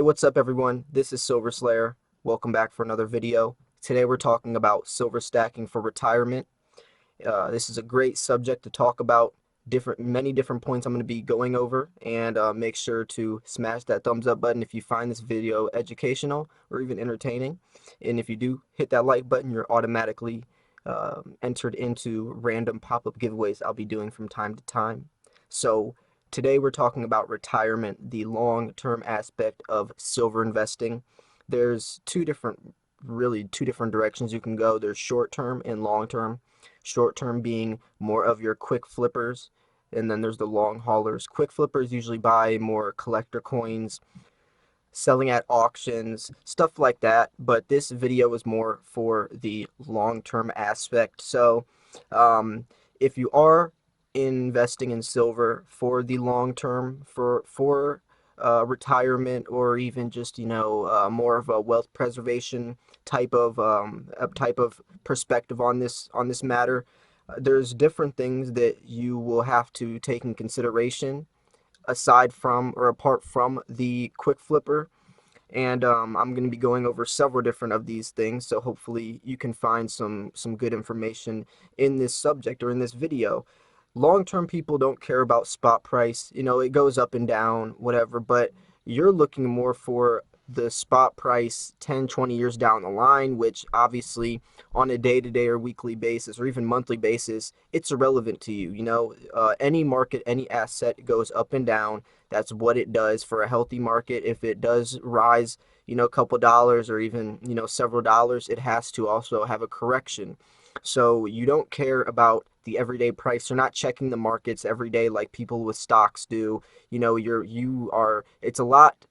Hey, what's up everyone? This is Silver Slayer. Welcome back for another video. Today we're talking about silver stacking for retirement. This is a great subject to talk about. Many different points I'm going to be going over, and make sure to smash that thumbs up button if you find this video educational or even entertaining. And if you do hit that like button, you're automatically entered into random pop-up giveaways I'll be doing from time to time. So today we're talking about retirement, the long-term aspect of silver investing. There's really two different directions you can go. There's short-term and long-term. Short-term being more of your quick flippers, and then there's the long haulers. Quick flippers usually buy more collector coins, selling at auctions, stuff like that. But this video is more for the long-term aspect. So if you are investing in silver for the long term, for retirement, or even just more of a wealth preservation type of perspective on this matter, there's different things that you will have to take in consideration aside from or apart from the quick flipper. And I'm going to be going over several different of these things, so hopefully you can find some good information in this subject or in this video. Long-term people don't care about spot price. It goes up and down, whatever, but you're looking more for the spot price 10, 20 years down the line, which obviously on a day-to-day or weekly basis or even monthly basis, it's irrelevant to you. Any market, any asset goes up and down. That's what it does for a healthy market. If it does rise, a couple dollars or even, several dollars, it has to also have a correction. So you don't care about the everyday price. You're not checking the markets every day like people with stocks do. It's a lot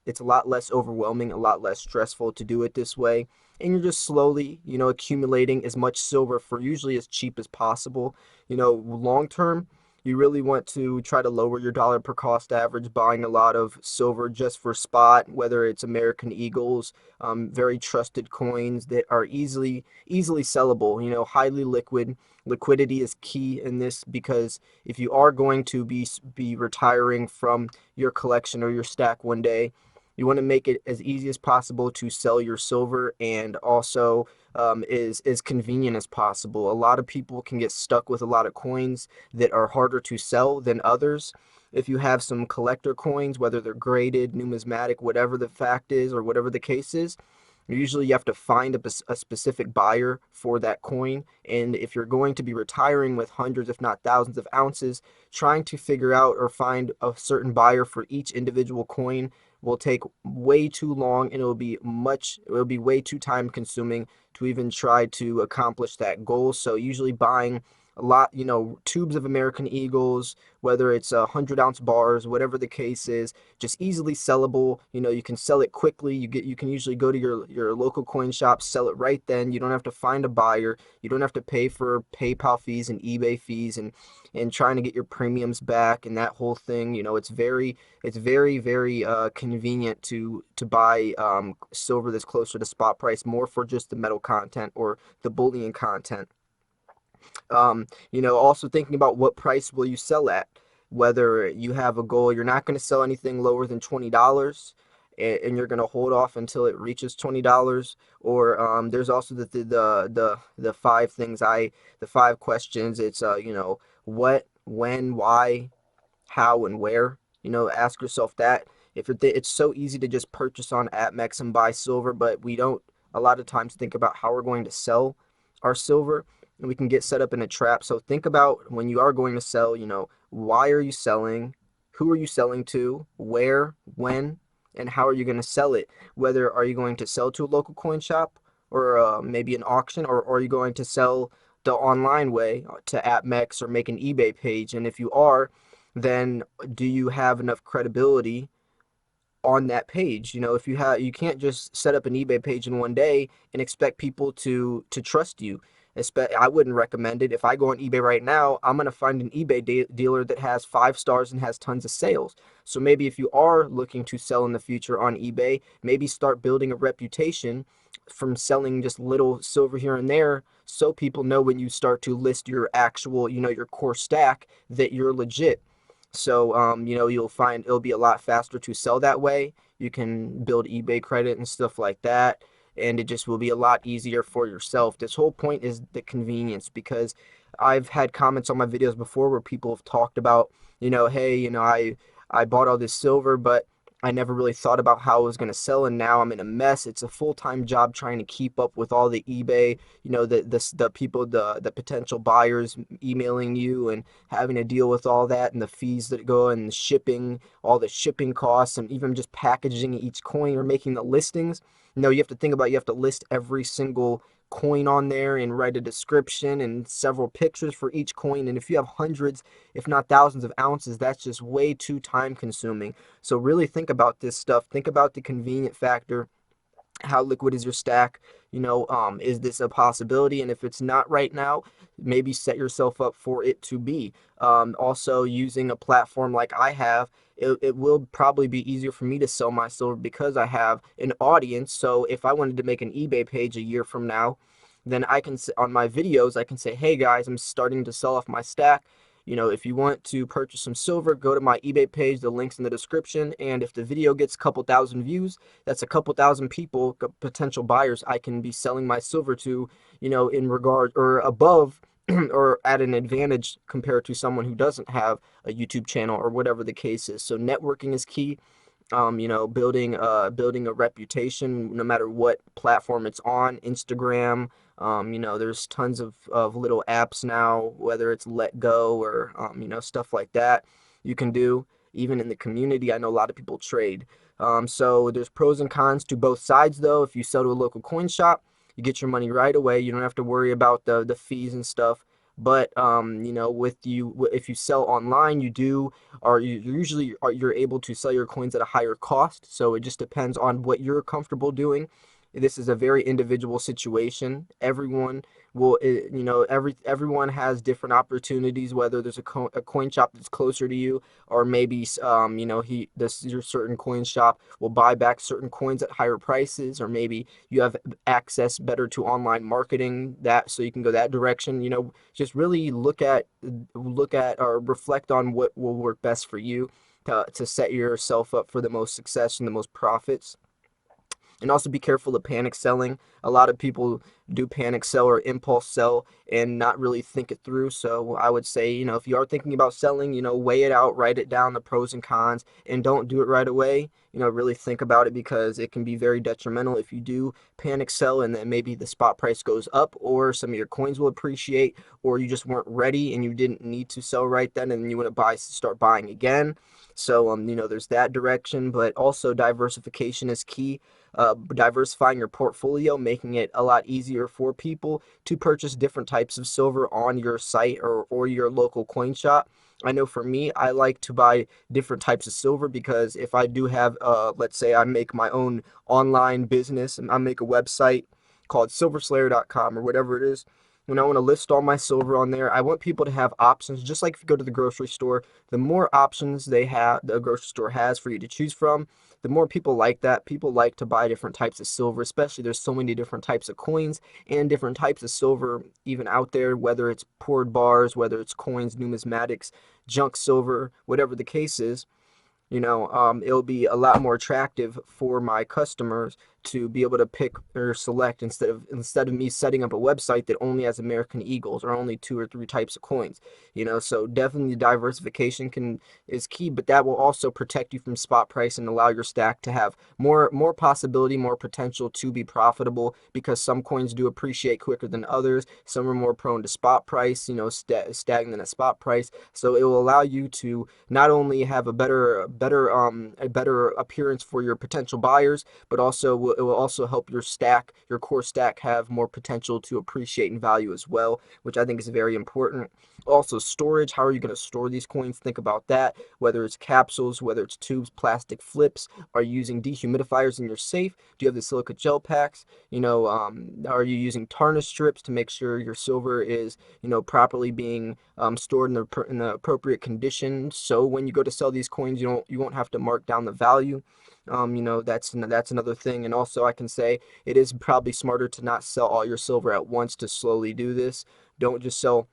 less overwhelming, a lot less stressful to do it this way. And you're just slowly, accumulating as much silver for usually as cheap as possible. Long term, you really want to try to lower your dollar per cost average, buying a lot of silver just for spot, whether it's American Eagles, very trusted coins that are easily sellable, highly liquid. Liquidity is key in this, because if you are going to be retiring from your collection or your stack one day, you want to make it as easy as possible to sell your silver, and also is as convenient as possible. A lot of people can get stuck with a lot of coins that are harder to sell than others. If you have some collector coins, whether they're graded, numismatic, whatever the fact is or whatever the case is, usually you have to find a specific buyer for that coin. And if you're going to be retiring with hundreds, if not thousands of ounces, trying to figure out or find a certain buyer for each individual coin will take way too long, and it will be way too time consuming to even try to accomplish that goal. So usually buying a lot, tubes of American Eagles, whether it's 100-ounce bars, whatever the case is, just easily sellable. You can sell it quickly. You can usually go to your local coin shop, sell it right then. You don't have to find a buyer. You don't have to pay for PayPal fees and eBay fees and trying to get your premiums back and that whole thing. It's very convenient to buy silver that's closer to spot price, more for just the metal content or the bullion content. Also thinking about what price will you sell at. Whether you have a goal, you're not going to sell anything lower than $20, and you're going to hold off until it reaches $20. Or there's also the five questions. It's what, when, why, how, and where. Ask yourself that. It's so easy to just purchase on APMEX and buy silver, but we don't a lot of times think about how we're going to sell our silver, and we can get set up in a trap. So think about when you are going to sell, why are you selling? Who are you selling to? Where, when, and how are you going to sell it? Whether are you going to sell to a local coin shop, or maybe an auction, or are you going to sell the online way to APMEX or make an eBay page? And if you are, then do you have enough credibility on that page? If you can't just set up an eBay page in one day and expect people to trust you. I wouldn't recommend it. If I go on eBay right now, I'm going to find an eBay dealer that has 5 stars and has tons of sales. So maybe if you are looking to sell in the future on eBay, maybe start building a reputation from selling just little silver here and there, so people know when you start to list your actual, your core stack, that you're legit. So, you'll find it'll be a lot faster to sell that way. You can build eBay credit and stuff like that, and it just will be a lot easier for yourself. This whole point is the convenience, because I've had comments on my videos before where people have talked about, hey, I bought all this silver, but I never really thought about how I was going to sell, and now I'm in a mess. It's a full-time job trying to keep up with all the eBay, the people, the potential buyers emailing you and having to deal with all that and the fees that go and the shipping, all the shipping costs, and even just packaging each coin or making the listings. You have to think about, you have to list every single coin on there and write a description and several pictures for each coin. And if you have hundreds, if not thousands of ounces, that's just way too time consuming. So really think about this stuff. Think about the convenient factor. How liquid is your stack? Is this a possibility? And if it's not right now, maybe set yourself up for it to be. Also, using a platform like I have, it will probably be easier for me to sell my silver because I have an audience. So if I wanted to make an eBay page a year from now, then I can, on my videos, I can say, hey guys, I'm starting to sell off my stack. If you want to purchase some silver, go to my eBay page. The link's in the description. And if the video gets a couple thousand views, that's a couple thousand people, potential buyers I can be selling my silver to, in regard or above or at an advantage compared to someone who doesn't have a YouTube channel or whatever the case is. So networking is key. Building a reputation no matter what platform it's on. Instagram, there's tons of little apps now, whether it's Let Go or stuff like that you can do. Even in the community, I know a lot of people trade. So there's pros and cons to both sides though. If you sell to a local coin shop, you get your money right away. You don't have to worry about the fees and stuff. But if you sell online, you're able to sell your coins at a higher cost. So it just depends on what you're comfortable doing. This is a very individual situation. Everyone will, everyone has different opportunities. Whether there's a coin shop that's closer to you, or maybe your certain coin shop will buy back certain coins at higher prices, or maybe you have access better to online marketing, that so you can go that direction. Just really look at or reflect on what will work best for you to set yourself up for the most success and the most profits. And also be careful of panic selling. A lot of people do panic sell or impulse sell and not really think it through. So I would say, if you are thinking about selling, weigh it out, write it down, the pros and cons, and don't do it right away. Really think about it, because it can be very detrimental if you do panic sell and then maybe the spot price goes up, or some of your coins will appreciate, or you just weren't ready and you didn't need to sell right then and you want to start buying again. So, there's that direction, but also diversification is key. Diversifying your portfolio, making it a lot easier for people to purchase different types of silver on your site or your local coin shop. I know for me, I like to buy different types of silver, because if I do have, let's say I make my own online business and I make a website called silverslayer.com or whatever it is. When I want to list all my silver on there, I want people to have options. Just like if you go to the grocery store, the more options the grocery store has for you to choose from, the more people like that. People like to buy different types of silver, especially there's so many different types of coins and different types of silver even out there, whether it's poured bars, whether it's coins, numismatics, junk silver, whatever the case is. It'll be a lot more attractive for my customers to be able to pick or select, instead of me setting up a website that only has American Eagles or only two or three types of coins. So definitely diversification is key, but that will also protect you from spot price and allow your stack to have more possibility, more potential to be profitable, because some coins do appreciate quicker than others. Some are more prone to spot price, stagnant at spot price. So it will allow you to not only have a better appearance for your potential buyers, but also it will also help your core stack, have more potential to appreciate in value as well, which I think is very important. Also, storage. How are you going to store these coins? Think about that. Whether it's capsules, whether it's tubes, plastic flips. Are you using dehumidifiers in your safe? Do you have the silica gel packs? Are you using tarnish strips to make sure your silver is properly being stored in the appropriate condition, so when you go to sell these coins, you won't have to mark down the value. That's another thing. And also, I can say it is probably smarter to not sell all your silver at once, to slowly do this. Don't just sell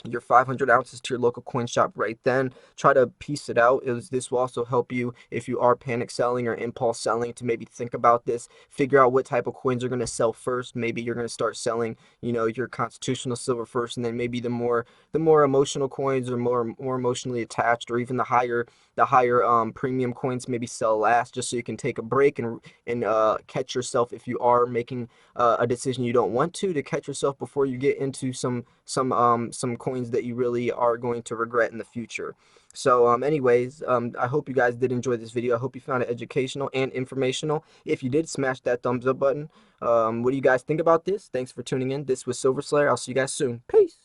your 500 ounces to your local coin shop right then. Try to piece it out. This will also help you if you are panic selling or impulse selling to maybe think about this, figure out what type of coins are going to sell first. Maybe you're going to start selling, your constitutional silver first, and then maybe the more emotional coins or more emotionally attached, or even the higher premium coins maybe sell last, just so you can take a break and catch yourself if you are making a decision you don't want to catch yourself before you get into some coins that you really are going to regret in the future. So anyways, I hope you guys did enjoy this video. I hope you found it educational and informational. If you did, smash that thumbs up button. What do you guys think about this? Thanks for tuning in. This was Silver Slayer. I'll see you guys soon. Peace.